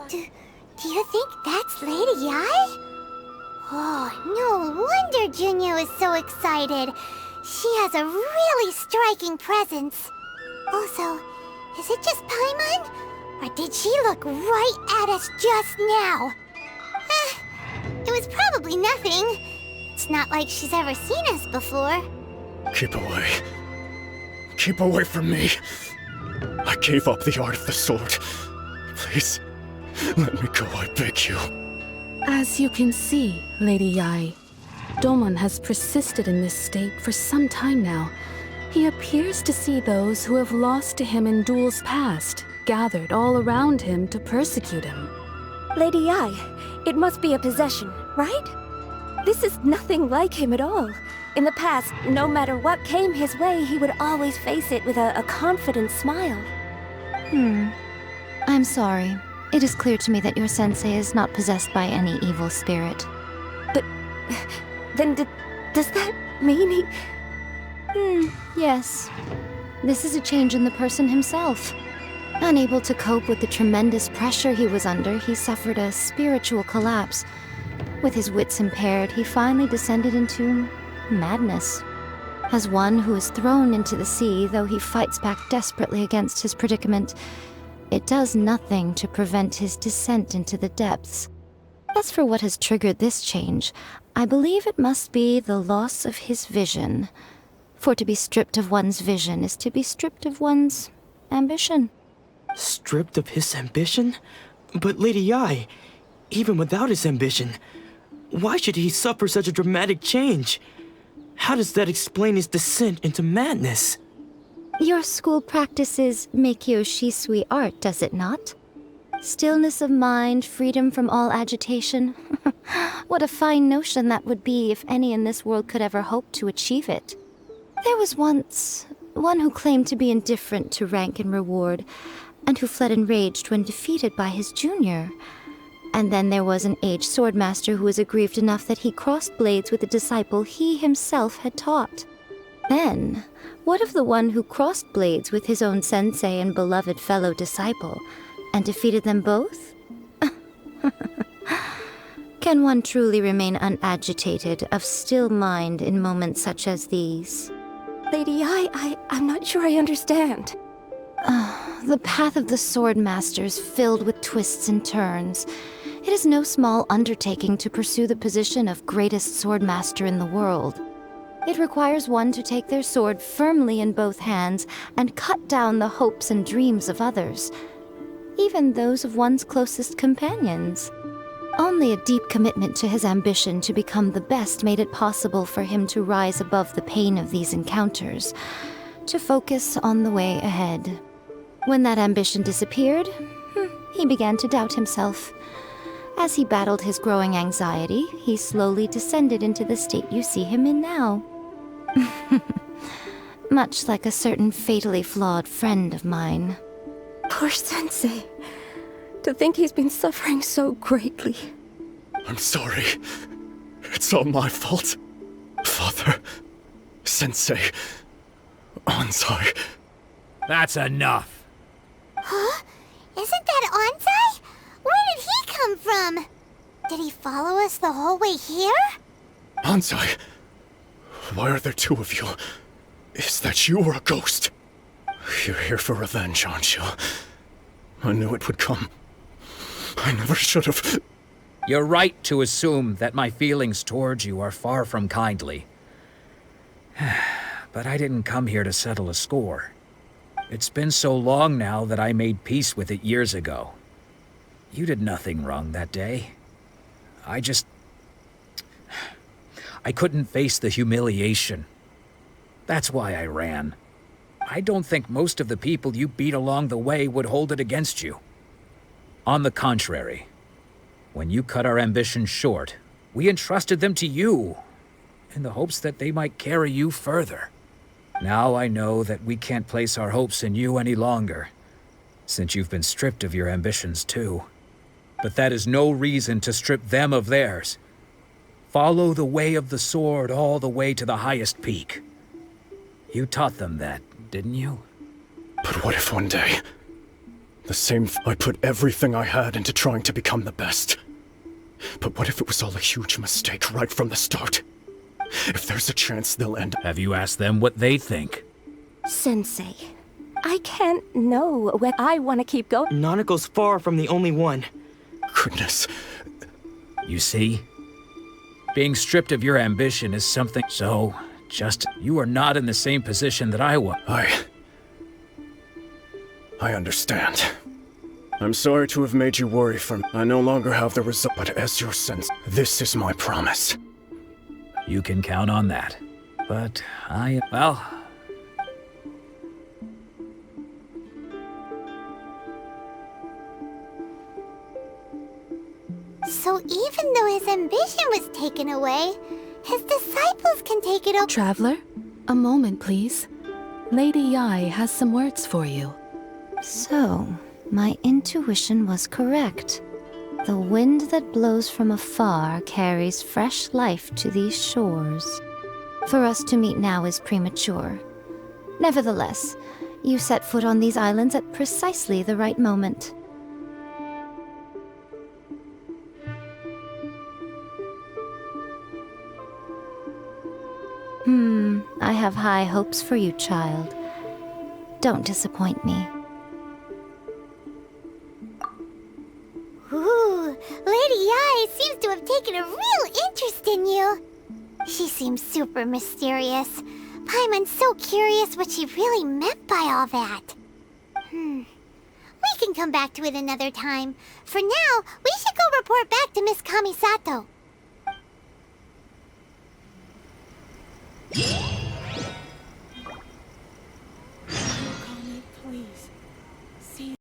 Do you think that's Lady Ai? Oh, no wonder Junior is so excited. She has a really striking presence. Also, is it just Paimon? Or did she look right at us just now? It was probably nothing. It's not like she's ever seen us before. Keep away. Keep away from me. I gave up the art of the sword. Please, let me go, I beg you. As you can see, Lady Yae, Domon has persisted in this state for some time now. He appears to see those who have lost to him in duels past, gathered all around him to persecute him. Lady Yae, it must be a possession, right? This is nothing like him at all. In the past, no matter what came his way, he would always face it with a confident smile. I'm sorry. It is clear to me that your sensei is not possessed by any evil spirit. But then does that mean he... Yes. This is a change in the person himself. Unable to cope with the tremendous pressure he was under, he suffered a spiritual collapse. With his wits impaired, he finally descended into madness. As one who is thrown into the sea, though he fights back desperately against his predicament, it does nothing to prevent his descent into the depths. As for what has triggered this change, I believe it must be the loss of his vision. For to be stripped of one's vision is to be stripped of one's ambition. Stripped of his ambition? But Lady Yae, even without his ambition, why should he suffer such a dramatic change? How does that explain his descent into madness? Your school practices Meikyo Shisui art, does it not? Stillness of mind, freedom from all agitation. What a fine notion that would be if any in this world could ever hope to achieve it. There was once one who claimed to be indifferent to rank and reward, and who fled enraged when defeated by his junior. And then there was an aged swordmaster who was aggrieved enough that he crossed blades with a disciple he himself had taught. Then, what of the one who crossed blades with his own sensei and beloved fellow disciple, and defeated them both? Can one truly remain unagitated, of still mind in moments such as these? Lady Yae, I'm not sure I understand. The path of the Swordmaster is filled with twists and turns. It is no small undertaking to pursue the position of greatest Swordmaster in the world. It requires one to take their sword firmly in both hands and cut down the hopes and dreams of others, even those of one's closest companions. Only a deep commitment to his ambition to become the best made it possible for him to rise above the pain of these encounters, to focus on the way ahead. When that ambition disappeared, he began to doubt himself. As he battled his growing anxiety, he slowly descended into the state you see him in now. Much like a certain fatally flawed friend of mine. Poor Sensei. To think he's been suffering so greatly. I'm sorry. It's all my fault. Father, Sensei, Anzai. That's enough. Huh? Isn't that Anzai? Where did he come from? Did he follow us the whole way here? Anzai, why are there two of you? Is that you or a ghost? You're here for revenge, aren't you? I knew it would come. I never should have. You're right to assume that my feelings towards you are far from kindly. But I didn't come here to settle a score. It's been so long now that I made peace with it years ago. You did nothing wrong that day. I couldn't face the humiliation. That's why I ran. I don't think most of the people you beat along the way would hold it against you. On the contrary, when you cut our ambitions short, we entrusted them to you, in the hopes that they might carry you further. Now I know that we can't place our hopes in you any longer, since you've been stripped of your ambitions too. But that is no reason to strip them of theirs. Follow the way of the sword all the way to the highest peak. You taught them that, didn't you? But what if one day I put everything I had into trying to become the best. But what if it was all a huge mistake right from the start? If there's a chance they'll end up... Have you asked them what they think? Sensei, I can't know when I want to keep going. Nanako's far from the only one. Goodness. You see? Being stripped of your ambition is something... So, just... You are not in the same position that I was. I understand. I'm sorry to have made you worry for me. I no longer have the result, but as your sense, this is my promise. You can count on that. But well... So even though his ambition was taken away, his disciples can take it over. Traveler, a moment, please. Lady Yai has some words for you. So, my intuition was correct. The wind that blows from afar carries fresh life to these shores. For us to meet now is premature. Nevertheless, you set foot on these islands at precisely the right moment. I have high hopes for you, child. Don't disappoint me. Ooh, Lady Yai seems to have taken a real interest in you. She seems super mysterious. Paimon's so curious what she really meant by all that. We can come back to it another time. For now, we should go report back to Miss Kamisato.